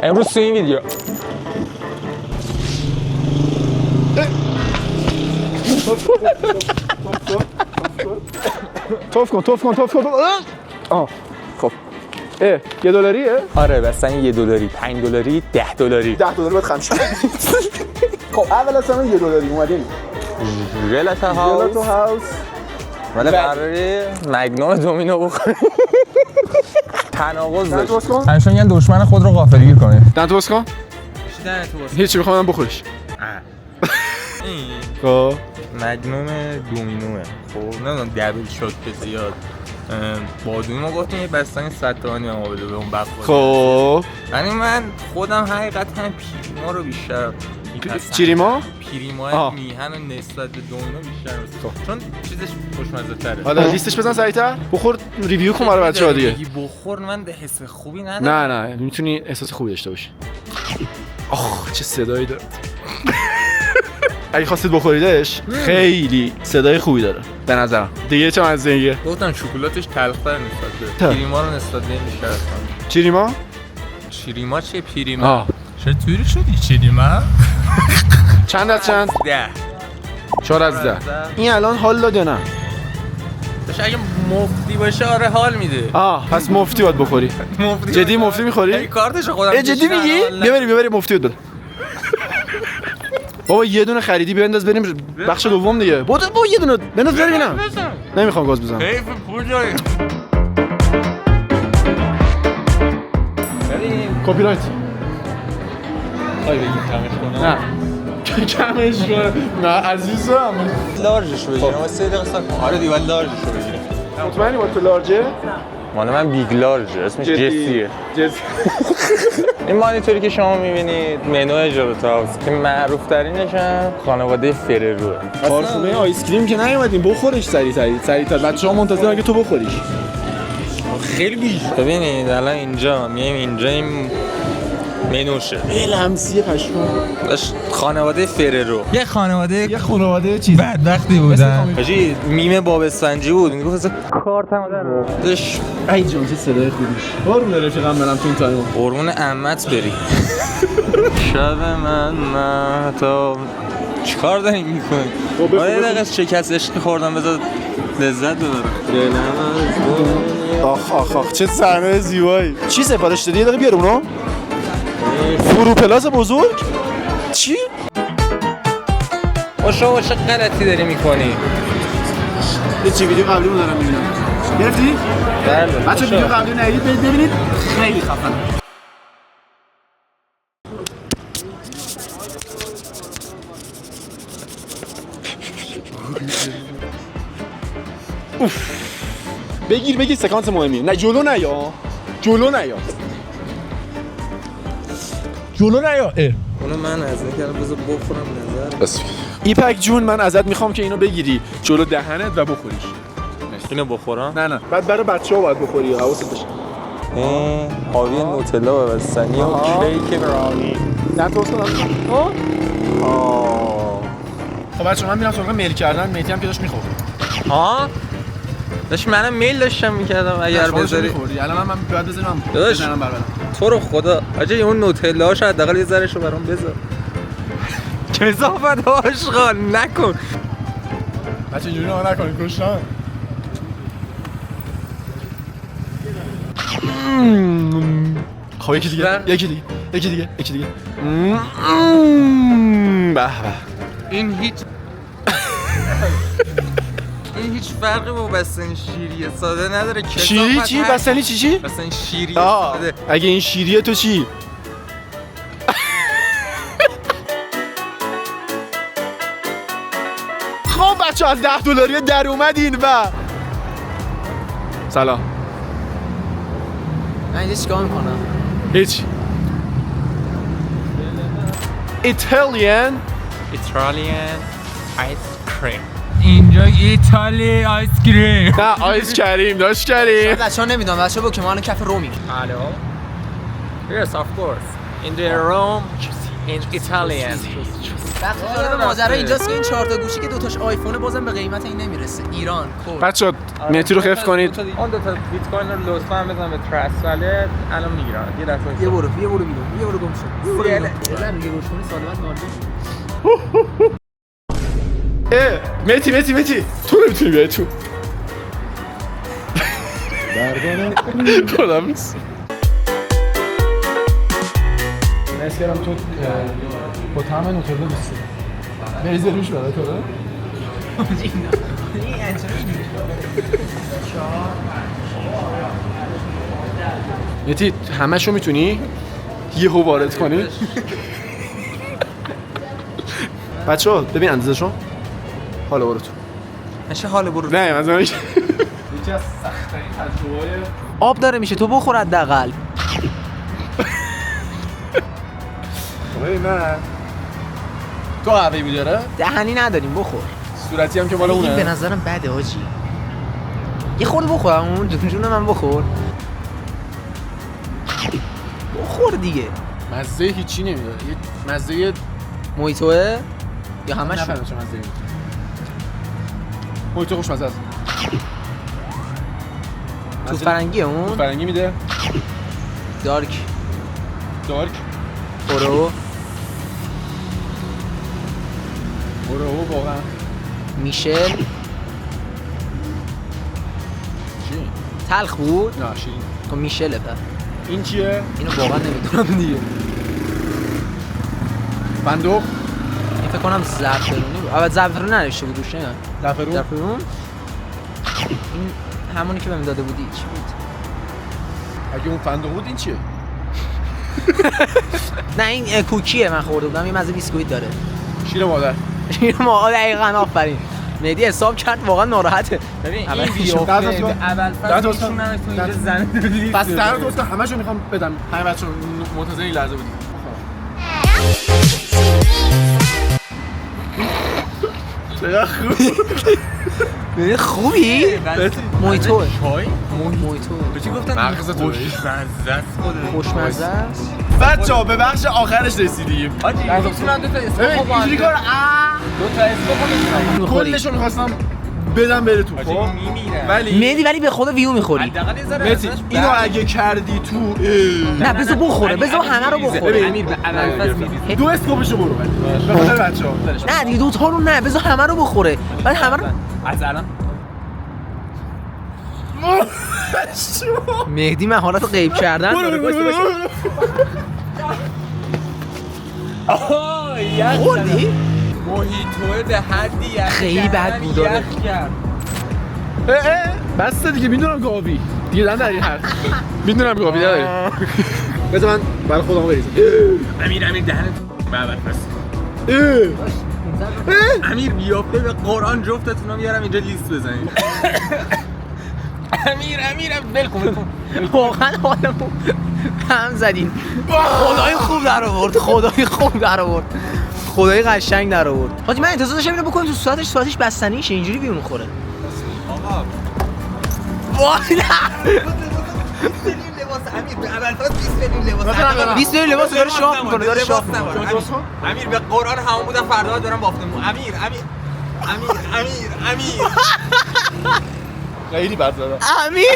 امروز تو این ویدیو توف کن. آه خب $1 آره بستنی $1 $5 $10 $10 باید خمش خب اول از همه $1 اومدیم ژلاتو هاوس ولی قراره مگنوم دومینو بخوریم تناقض داشت همیشه میگن دشمن خود رو غافلگیر کنه دن تو باز کن هیچی میخوام من بخوریش خب مگنوم دومینوه خب نمیدونم دبل شات که زیاد بادومی ما گفتیم یه بستنی 100 تومانی ما بده به اون بخور خب یعنی من خودم حقیقتا پیریما رو بیشتر چیریما؟ پیریما میهن و نسبت به دومینو بیشتر می‌کنم چون چیزش خوشمزه تره حالا لیستش بزن سریع‌تر بخور ریویو کن برای بچه‌ها دیگه بخور من حس خوبی ندارم نه میتونی احساس خوبی داشته باشی آخ چه صدایی داره اگه خواستید بخوریدش خیلی صدای خوبی داره به نظرم دیگه چه مزه‌ایه گفتم شکلاتش تلخ‌تر نسبت به پیریما رو نسبت به این بیشتر است چیریما چیه پیریما چطوری شدی چیریما چند از چند 10 4 از 10 این الان حال داد یا نه داش اگه مفتی باشه آره حال میده پس مفتی باید بخوری جدی مفتی میخوری کارتشو خودم جدی میگی ببری مفتی بده بابا یه دونه خریدی بنداز بریم بخش دوم دیگه بابا یه دونه بنداز بریم اینا نمیخوام گاز بزنم حیف پول داری کپی رایت خواهی بگیم کمش کنم؟ نه کمش کنم نه عزیزم لارجش رو بگیرم 3 دقیقه صبر کن آره دیگه لارجش رو بگیرم مطمئنی با تو لارجه؟ مال من بیگ لارجه اسمش جسیه این مانیتوری که شما میبینید منو ژلاتو هاوس که معروف ترینش هم خانواده فرروه کارخونه آیس کریم که نیومدیم بخورش سریع‌تر بچه‌ها منتظرن که تو بخوریش خیلی بیش ببینید الان اینجا میایم اینجا این منوشه لمسی پشمام خانواده فررو یه خانواده چیز بدبختی بودن حاجی میم بابستانجی بود میگفت اصلا کارتمو در داش ای جون چه صدای خوبیش قربون رفیقم برم تو این تایمو قربون عمت بری شب من تا چیکار داری میکنی یه دقیقه از شکست عشق خوردم بذار لذت ببرم آخ چه صحنه زیبایی چی سفارش دادی یه دقیقه بیار اونو فرو پلاس بزرگ چی؟ شما چه غلطی داری میکنی؟ یه چی ویدیو قبلی رو دارم میبینم گرفتی؟ بله بچه ویدیو قبلی ندید ببینید خیلی خفنه بگیر سکانس مهمی نه جلو نیا اونو من از نکردم بذار بخورم نظر بس ایپک جون من ازت میخوام که اینو بگیری جلو دهنت و بخوریش اینو بخورم؟ نه بعد برای بچه‌ها باید بخوری حواست باشه حاوی نوتلا و بستنی و کیک براونی نه تو اصلا خب بچه‌ها من میرم سراغ میل کردن میتی هم که داشت میخورد داشت منم میل داشتم میکردم اگر بذاری الان من باید بذارم بزنم تو رو خدا آجا اون نوتلا هاشو حداقل یه ذرهشو برام بذار کثافت آشغال نکن بچه اینجوری نگاه نکنید کشتم خب یکی دیگه به این هیچ فرقی با بستنی شیریه ساده نداره شیری چی؟ بستنی چی؟ بستنی شیریه ساده اگه این شیریه تو چی؟ خب بچه از $10 در اومدین و سلام من اینجا چیکار میکنم؟ هیچ ایتالیان آیس کریم اینجا ایتالی آیس کریم نه آیس کریم داشت کریم بچه‌ها نمیدونم بچه‌ها با که ما الان کف رومی Hello. Yes, of course. In the Rome. in Italian. بخش جالب ماجرا اینجاست که این 4 تا گوشی که دو تاش آیفونه بازم به قیمت این نمیرسه. ایران کد. بچا مهدی رو خف کنید. اون دو تا بیت کوین رو لطفا بزن به تراست والت الان میگیرن. یه دفعه یه برو بیرون. یه برو گم شو. بزن دیگه روش کنی سال بعد نارد. مهدی تو نمیتونی بیای تو. خودم نیست. نسکرم تو با طعم نوتلا دوست داری. بریز روش برای تو نه؟ مهدی همشو میتونی یهو وارد کنی؟ بچه‌ها ببین اندازه‌شو. حالا برو تو. نشه حال برو. نه مثلا یکی از سخت‌ترین تجربه‌های آب داره میشه تو بخور حداقل. نه تو قهوه‌ای بودی آره؟ دهنی نداریم بخور. صورتی هم که مال این به اونه. نظرم بده حاجی. یه خورده بخورم اون جون من بخور. بخور دیگه. مزه هیچی نمیداره. یه مزه مویتوه یا همش نفهمم چه مزه. مویتو خوشمزه است. تو فرنگی اون فرنگی میده. دارک اورو اورو واقعا میشل چی؟ تلخ بود؟ نه شیرین. خب میشله پر این چیه؟ اینو واقعا نمیدونم دیگه. فندق این فکر کنم زعفرونی بود. اول زعفرون ننوشته بود روش نه؟ زعفرون این همونی که بهم داده بودی چی بود؟ اگه اون فندق بود این چیه؟ نه این کوکیه من خورده بودم. یه مزه بیسکویت داره. شیر مادر. شیر ما دقیقاً آفرین. مهدی حساب کرد واقعا ناراحته. ببین اول این پیشو. بیافته دست اول فصل ایشون هم تو اینجا زن پس در دوست همشو میخوام بدم. همه بچه‌ها منتظر این لحظه بودیم. چقدر خوب. ببین خوبی؟ مویتو. چای مویتو. چی گفتن مغز تو خوشمزه است خدا خوشمزه است. بچه‌ها به بخش آخرش رسیدیم. آجی میتونم دو تا اسم ببین اینجوری کار دو تا اسم میخوری. کلشو می‌خواستم بدم بره تو. آجی خب میمیرم ولی به خود ویو میخوری. حداقل یه ذره مهدی ازش اینو بعد. اگه کردی تو نه بذار بخوره. بذار همه رو بخوره. امیر به اول فصل میریزه دو اسکوپشو برو به خاطر بچه‌ها. نه دیگه دوتا رو نه. بذار همه رو بخوره. بعد همه رو از الان مهدی مهارت غیب کردن داره. خوردی؟ موهیتوه به حدی یخ خیلی کردن، بد بود داره. یخ کرد. بس دیگه میدونم گاوی دیگه در این حرف میدونم گاوی داره. بذار من برای خودم بریزم. امیر دهنت بعد امیر بیافته به قرآن جفتتون رو میارم اینجا لیست بزنید. امیر ول کن واقعا حالمون هم زدین. خدای خوب در آورد. خدای قشنگ در آورد. حاجی من انتظار داشتم اینو بکنیم تو صورتش بستنیشه اینجوری بیرون خوره. آقا وای نه. لباس امیر به اول فصل 20 میلیون لباس 20 میلیون لباس داره شاپ میکنه. داره شاپ امیر به قرآن همون بودن فردا دارم بافتمون. امیر خیلی بد زدم. امیر